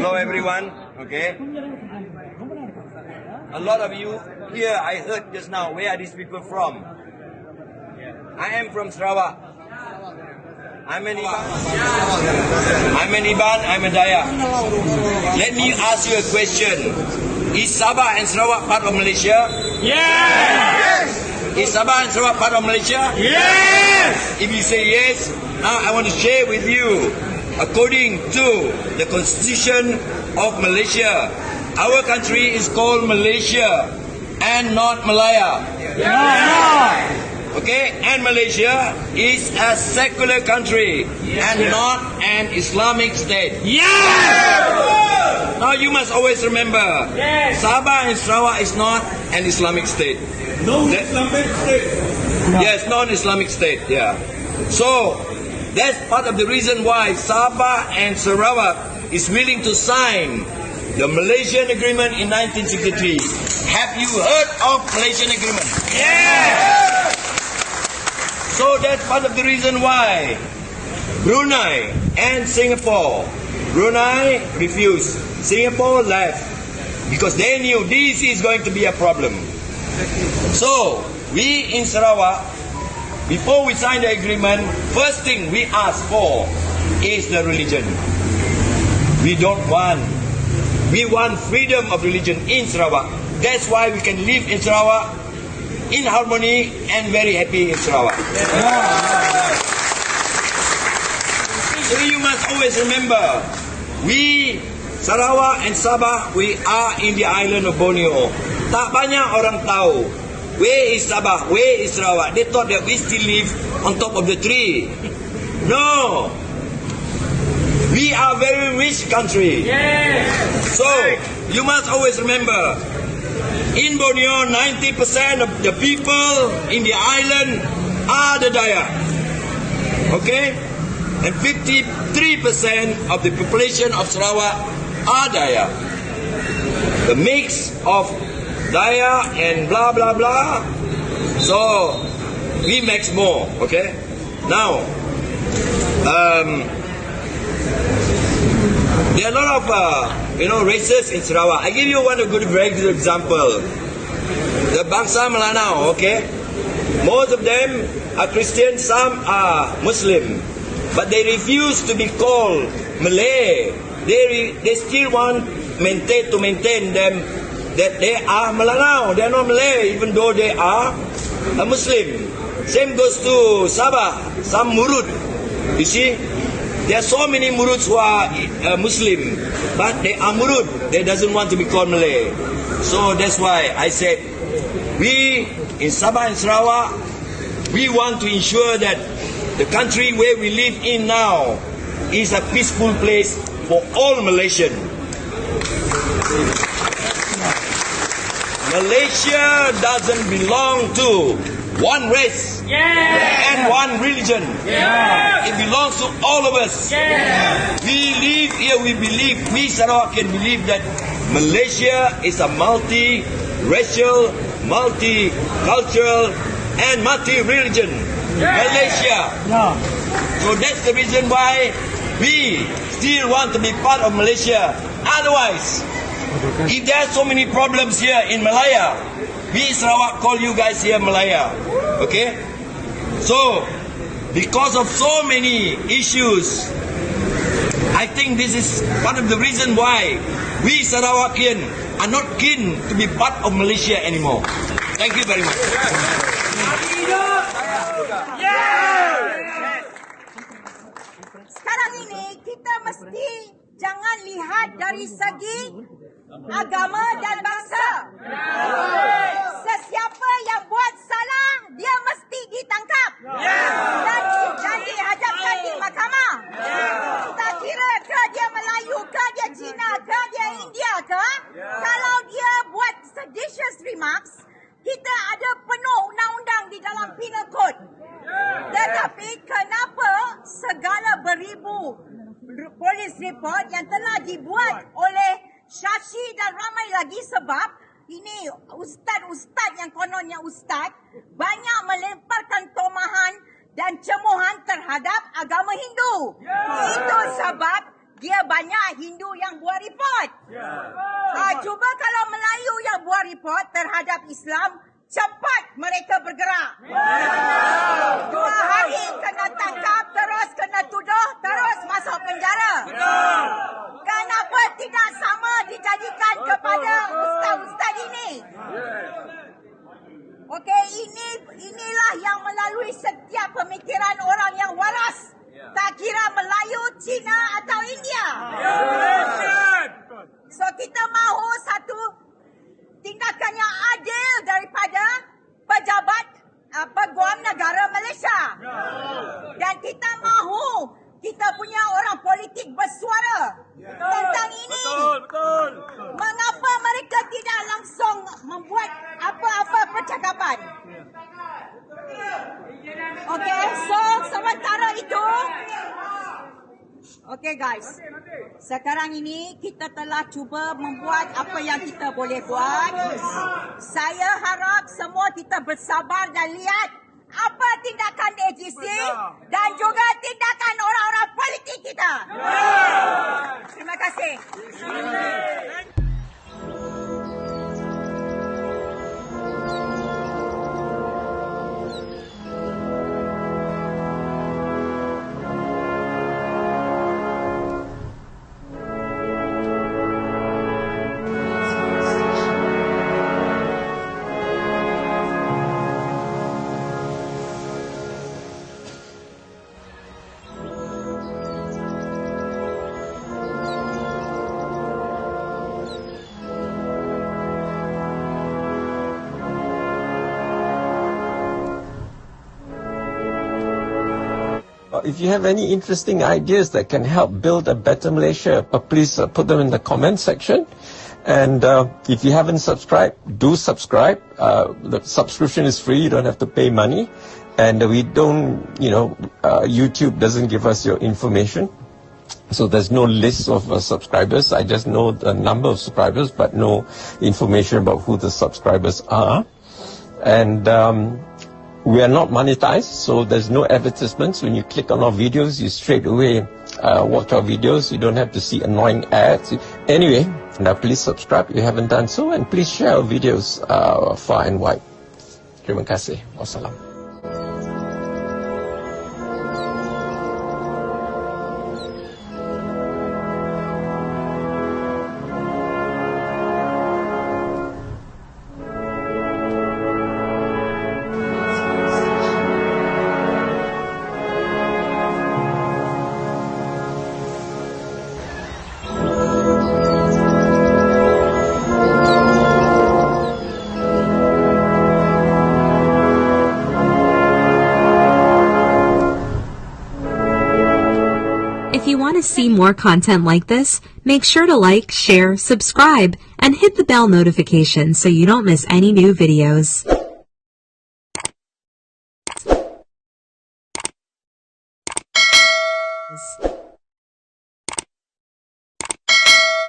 Hello everyone, okay. A lot of you here, I heard just now, where are these people from? I am from Sarawak. I'm an Iban. I'm a Dayak. Let me ask you a question. Is Sabah and Sarawak part of Malaysia? Yes! Is Sabah and Sarawak part of Malaysia? Yes! If you say yes, now I want to share with you, according to the Constitution of Malaysia, our country is called Malaysia and not Malaya. Okay, and Malaysia is a secular country and not an Islamic state. Yes! Now you must always remember, Sabah and Sarawak is not an Islamic state. No Islamic state. Yes, non-Islamic state, yeah. So, that's part of the reason why Sabah and Sarawak is willing to sign the Malaysian agreement in 1963. Have you heard of Malaysian agreement? Yes! So that's part of the reason why Brunei and Singapore, Brunei refused, Singapore left, because they knew this is going to be a problem. So, we in Sarawak, before we sign the agreement, first thing we ask for is the religion. We want freedom of religion in Sarawak. That's why we can live in Sarawak in harmony and very happy in Sarawak. So you must always remember, we, Sarawak and Sabah, we are in the island of Borneo. Tak banyak orang tahu where is Sabah, where is Sarawak. They thought that we still live on top of the tree. No. We are a very rich country. So, you must always remember, in Borneo, 90% of the people in the island are the Dayak. Okay? And 53% of the population of Sarawak are Dayak. The mix of Dayak and blah blah blah. So, we mix more. Okay? Now, there are a lot of races in Sarawak. I give you one very good example. The Bangsa Melanau, okay? Most of them are Christian, some are Muslim. But they refuse to be called Malay. They still want to maintain them that they are Melanau. They are not Malay, even though they are a Muslim. Same goes to Sabah, some Murut. You see? There are so many Muruts who are Muslim, but they are Murut. They doesn't want to be called Malay. So that's why I said, we in Sabah and Sarawak, we want to ensure that the country where we live in now is a peaceful place for all Malaysians. Malaysia doesn't belong to one race and one religion. It belongs to all of us. We live here, we Sarawakian believe that Malaysia is a multi-racial, multicultural and multi-religion Malaysia. So that's the reason why we still want to be part of Malaysia. Otherwise, if there are so many problems here in Malaya, we Sarawak call you guys here Malaya. Okay? So, because of so many issues, I think this is one of the reasons why we Sarawakian are not keen to be part of Malaysia anymore. Thank you very much. Sekarang ini kita mesti jangan lihat dari segi agama dan bangsa. Sesiapa yang buat salah, dia mesti ditangkap dan dihadapkan di mahkamah. Tak kira ke dia Melayu ke, dia Cina ke, dia India ke. Kalau dia buat seditious remarks, kita ada penuh undang-undang di dalam penal code. Tetapi kenapa segala beribu polis report yang telah dibuat oleh Shashi dan ramai lagi, sebab ini ustaz-ustaz yang kononnya ustaz banyak melemparkan tomahan dan cemohan terhadap agama Hindu. Itu sebab dia banyak Hindu yang buat report. Cuba kalau Melayu yang buat report terhadap Islam, cepat mereka bergerak. 2 hari kena tangkap, terus kena tuduh, terus masuk penjara. Kenapa tidak sama dijadikan kepada ustaz-ustaz ini? Okey, inilah yang melalui setiap pemikiran orang yang waras. Tak kira Melayu, Cina atau India. So kita mahu satu tindakan yang adil daripada pejabat peguam negara Malaysia. Dan kita mahu kita punya orang politik bersuara tentang ini. Mengapa mereka tidak langsung membuat apa-apa percakapan? Okey, so sementara itu, okey guys, sekarang ini kita telah cuba membuat apa yang kita boleh buat. Saya harap semua kita bersabar dan lihat apa tindakan AGC dan juga tindakan orang-orang politik kita. Terima kasih. If you have any interesting ideas that can help build a better Malaysia, please put them in the comment section. And if you haven't subscribed, do subscribe. The subscription is free. You don't have to pay money. And we don't, YouTube doesn't give us your information. So there's no list of subscribers. I just know the number of subscribers, but no information about who the subscribers are. And we are not monetized, so there's no advertisements. When you click on our videos, you straight away watch our videos. You don't have to see annoying ads. Anyway, now please subscribe if you haven't done so, and please share our videos far and wide. Terima kasih. Wassalam. If you want to see more content like this, make sure to like, share, subscribe, and hit the bell notification so you don't miss any new videos.